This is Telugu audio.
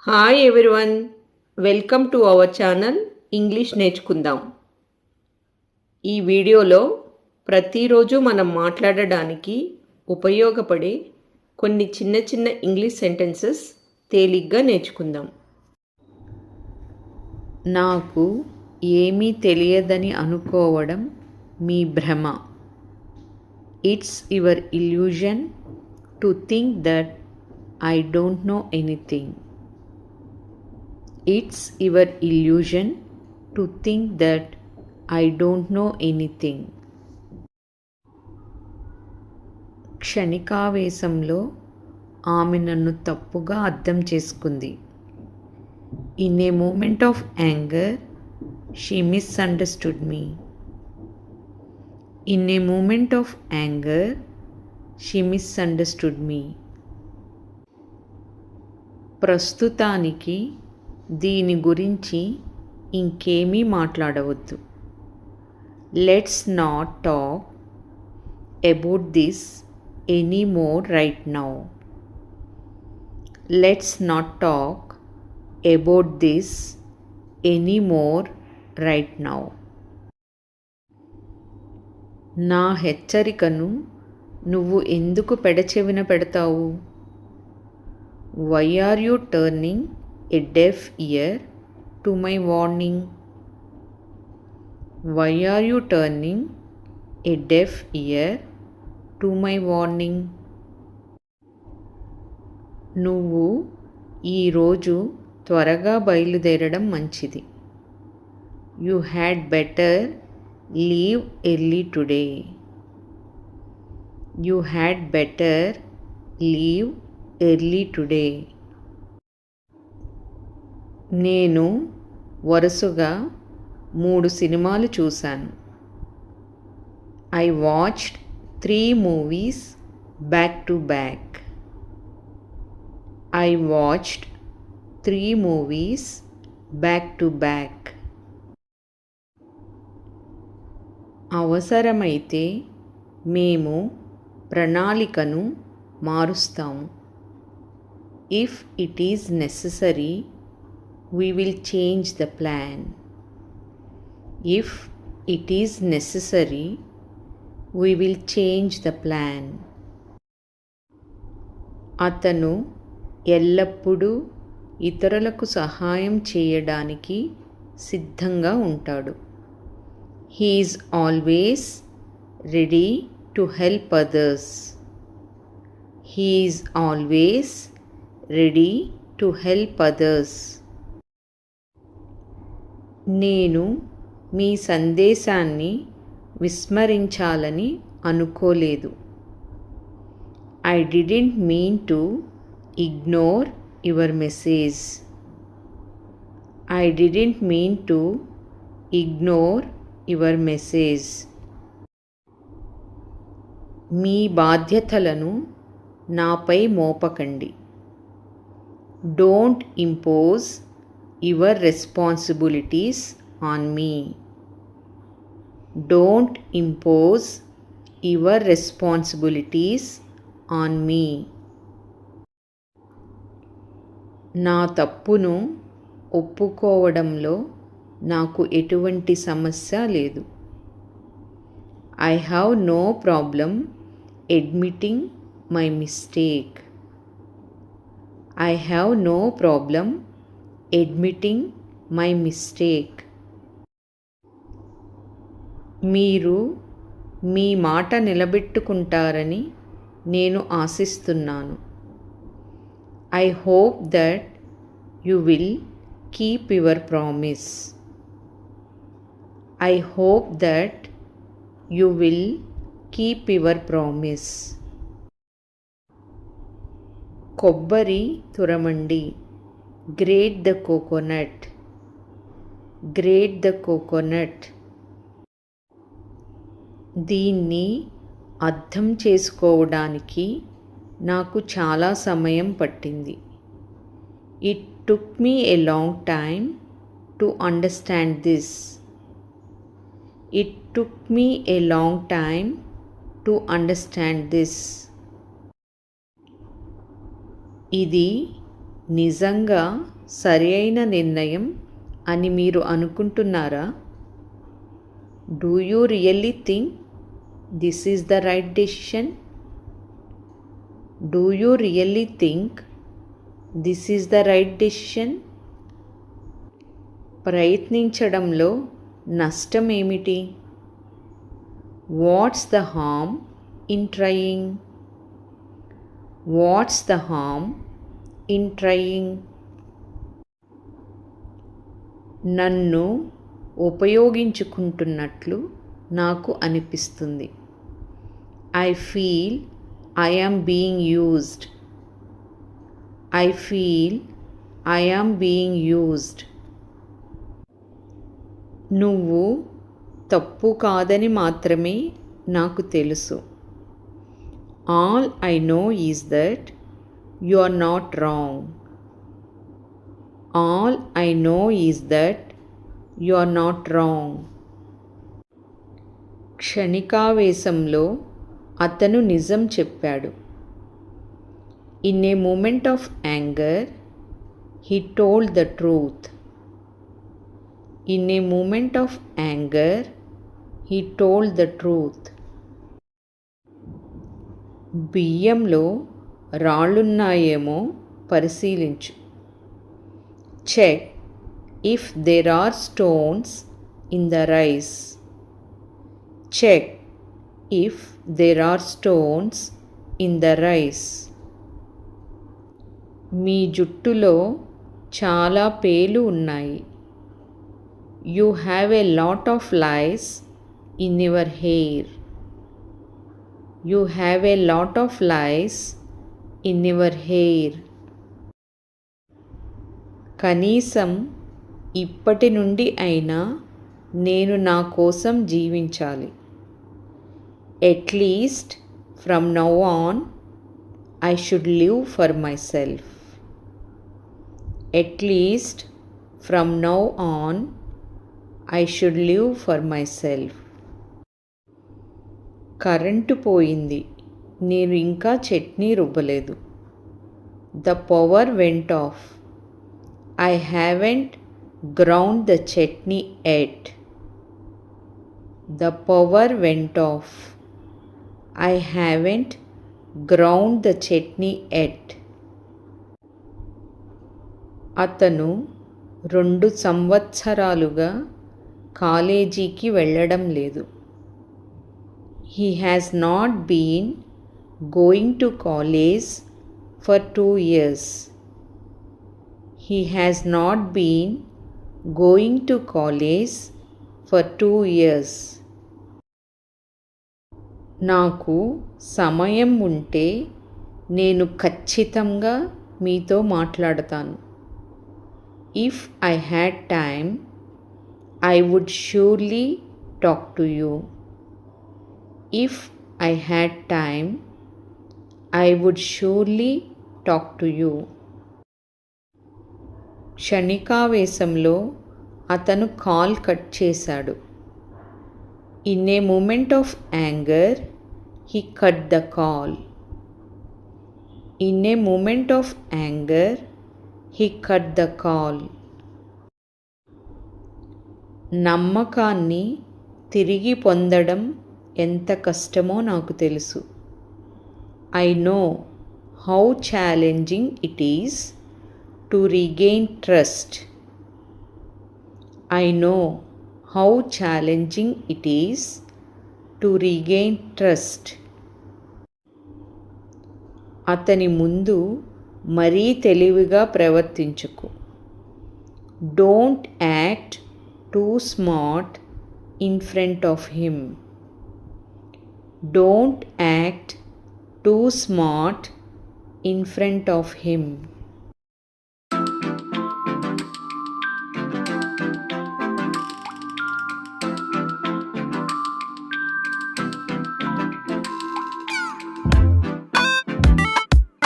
Hi everyone, welcome to our channel English నేర్చుకుందాం. ఈ వీడియోలో ప్రతిరోజు మనం మాట్లాడడానికి ఉపయోగపడే కొన్ని చిన్న చిన్న ఇంగ్లీష్ సెంటెన్సెస్ తేలిగ్గా నేర్చుకుందాం. నాకు ఏమీ తెలియదని అనుకోవడం మీ భ్రమ. It's your illusion to think that I don't know anything. It's your illusion to think that I don't know anything. క్షణికావేశంలో ఆమె నన్ను తప్పుగా అర్థం చేసుకుంది. In a moment of anger she misunderstood me. In a moment of anger she misunderstood me. ప్రస్తుతానికి దీని గురించి ఇంకేమీ మాట్లాడవద్దు. Let's not talk about this any more right now. Let's not talk about this any more right now. నా హెచ్చరికను నువ్వు ఎందుకు పెడచెవిన పెడతావు? Why are you turning a deaf ear to my warning? Why are you turning a deaf ear to my warning? నువ్వు ఈరోజు త్వరగా బయలుదేరడం మంచిది. You had better leave early today. You had better leave early today. నేను వరుసగా 3 సినిమాలు చూశాను. I watched 3 movies back to back. I watched 3 movies back to back. అవసరమైతే మేము ప్రణాళికను మారుస్తాము. If it is necessary we will change the plan. If it is necessary, we will change the plan. అతను ఎల్లప్పుడూ ఇతరులకు సహాయం చేయడానికి సిద్ధంగా ఉంటాడు. He is always ready to help others. He is always ready to help others. నేను మీ సందేశాన్ని విస్మరించాలని అనుకోలేదు. I didn't mean to ignore your message. I didn't mean to ignore your message. మీ బాధ్యతలను నాపై మోపకండి. Don't impose your responsibilities on me. Don't impose your responsibilities on me. నా తప్పును ఒప్పుకోవడంలో నాకు ఎటువంటి సమస్య లేదు. I have no problem admitting my mistake. I have no problem admitting my mistake. మీరు మీ మాట నిలబెట్టుకుంటారని నేను ఆశిస్తున్నాను. I hope that you will keep your promise. I hope that you will keep your promise. కొబ్బరి తురమండి. Grate the coconut. Grate the coconut. దీన్ని అర్థం చేసుకోవడానికి నాకు చాలా సమయం పట్టింది. It took me a long time to understand this. It took me a long time to understand this. ఇది నిజంగా సరి అయిన నిర్ణయం అని మీరు అనుకుంటున్నారా? Do you really think this is the right decision? Do you really think this is the right decision? ప్రయత్నించడంలో నష్టం ఏమిటి? What's the harm in trying? What's the harm in trying? నన్ను ఉపయోగించుకుంటున్నట్లు నాకు అనిపిస్తుంది. I feel I am being used. I feel I am being used. నువ్వు తప్పు కాదని మాత్రమే నాకు తెలుసు. All I know is that you are not wrong. All I know is that you are not wrong. క్షణికావేశంలో అతను నిజం చెప్పాడు. In a moment of anger he told the truth. In a moment of anger he told the truth. బియ్యంలో రాళ్ళున్నాయేమో పరిశీలించు. Check if there are stones in the rice. Check if there are stones in the rice. మీ జుట్టులో చాలా పేలు ఉన్నాయి. You have a lot of lice in your hair. You have a lot of lice in your hair. కనీసం ఇప్పటి నుండి అయినా నేను నా కోసం జీవించాలి. At least from now on I should live for myself. At least from now on I should live for myself. Current పోయింది, నేను ఇంకా chutney రుబ్బలేదు. The power went off. I haven't ground the chutney yet. The power went off. I haven't ground the chutney yet. అతను 2 సంవత్సరాలుగా కాలేజీకి వెళ్ళడం లేదు. He has not been going to college for 2 years. He has not been going to college for 2 years. నాకు సమయం ఉంటే నేను ఖచ్చితంగా మీతో మాట్లాడతాను. If I had time, I would surely talk to you. If I had time, I would surely talk to you. క్షణికావేశంలో అతను కాల్ కట్ చేశాడు. In a moment of anger, he cut the call. In a moment of anger, he cut the call. నమ్మకాన్ని తిరిగి పొందడం ఎంత కష్టమో నాకు తెలుసు. I know how challenging it is to regain trust. I know how challenging it is to regain trust. అతని ముందు మరీ తెలివిగా ప్రవర్తించుకు. Don't act too smart in front of him. Don't act too smart in front of him.